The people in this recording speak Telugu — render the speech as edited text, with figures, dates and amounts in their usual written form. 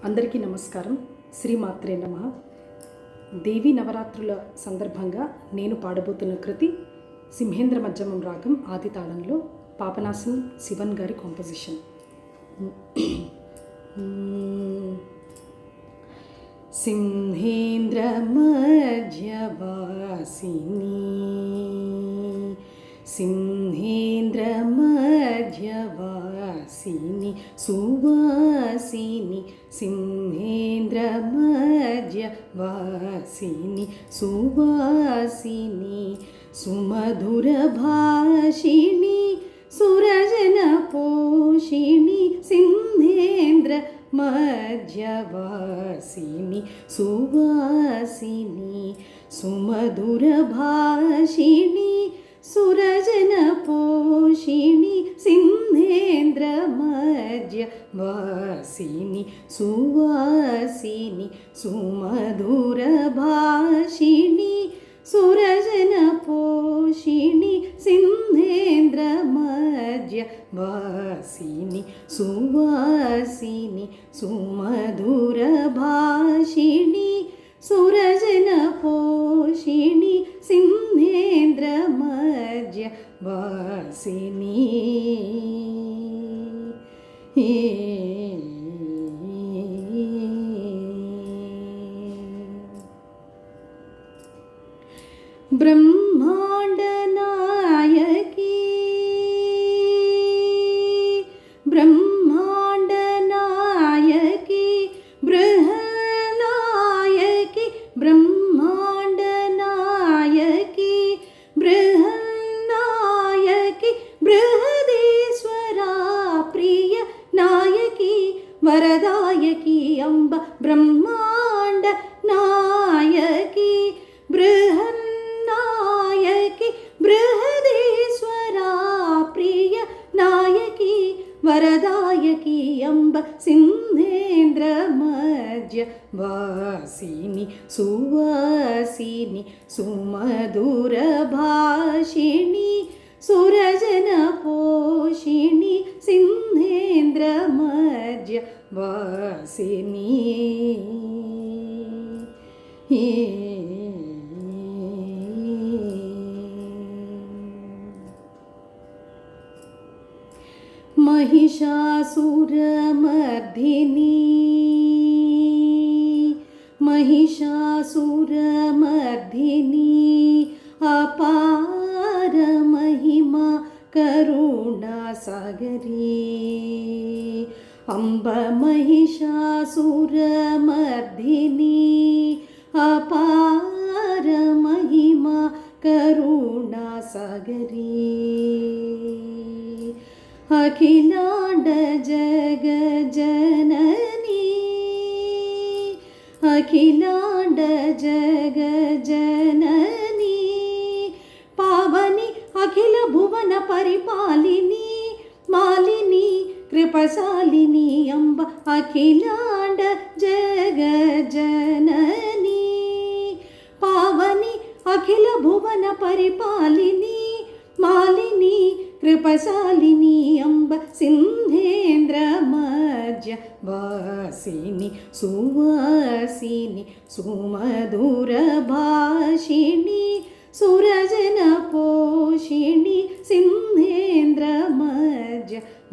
అందరికీ నమస్కారం. శ్రీమాత్రే నమః. దేవీ నవరాత్రుల సందర్భంగా నేను పాడబోతున్న కృతి సింహేంద్ర మధ్యమం రాగం ఆది తాళంలో పాపనాశం శివన్ గారి కాంపోజిషన్. సింహేంద్ర మధ్యవాసిని సింహేంద్ర మధ్యవాసిని సువాసిని సింహేంద్ర మధ్యవాసిని సువాసిని సుమధుర భాషిణి సురజన పోషిణి సింహేంద్ర మధ్యవాసిని సువాసిని సుమధుర భాషిణి సురజన పోషిణి సింహేంద్ర మధ్యవాసిని సువాసిని సుమధుర భాషిణి సురజన పోషిణి సింహేంద్ర మధ్యవాసిని సువాసిని సుమధుర భాషిణి సురజన పోషిణి సింహేంద్ర మధ్యవాసిని. బ్రహ్మాండ నాయకి బ్రహ్మాండ నాయకి బృహన్నాయకి బ్రహ్మాండ నాయకి బృహన్నాయకి బృహదీశ్వరా ప్రియ నాయకి వరదాయకి అంబ బ్రహ్మాండ నాయకి బృహన్నాయకి బృహదీశ్వరా ప్రియ నాయకి వరదాయకి అంబ సింహేంద్ర మధ్యవాసిని సువాసిని సుమధుర భాషిణి సురజన పోషిణి సింహేంద్ర మధ్యవాసిని. महिषासुरमर्दिनी महिषासुरमर्दिनी अपार महिमा करुणा सागरी अम्ब महिषासुरमर्दिनी अपार महिमा करुणा सागरी अखिलांड जग जननी अखिलांड जग जननी पावनी अखिल भुवन परिपालिनी मालिनी कृपशालिनी अम्ब अखिलांड जग जननी पावनी अखिल भुवन परिपालिनी मालिनी कृपशालिनी अम्ब सिंहेंद्र मध्यवासिनी सुवासिनी सुमधुर भाषिणी सुरजन पोषिणी सिंहेंद्र मध्यवासिनी.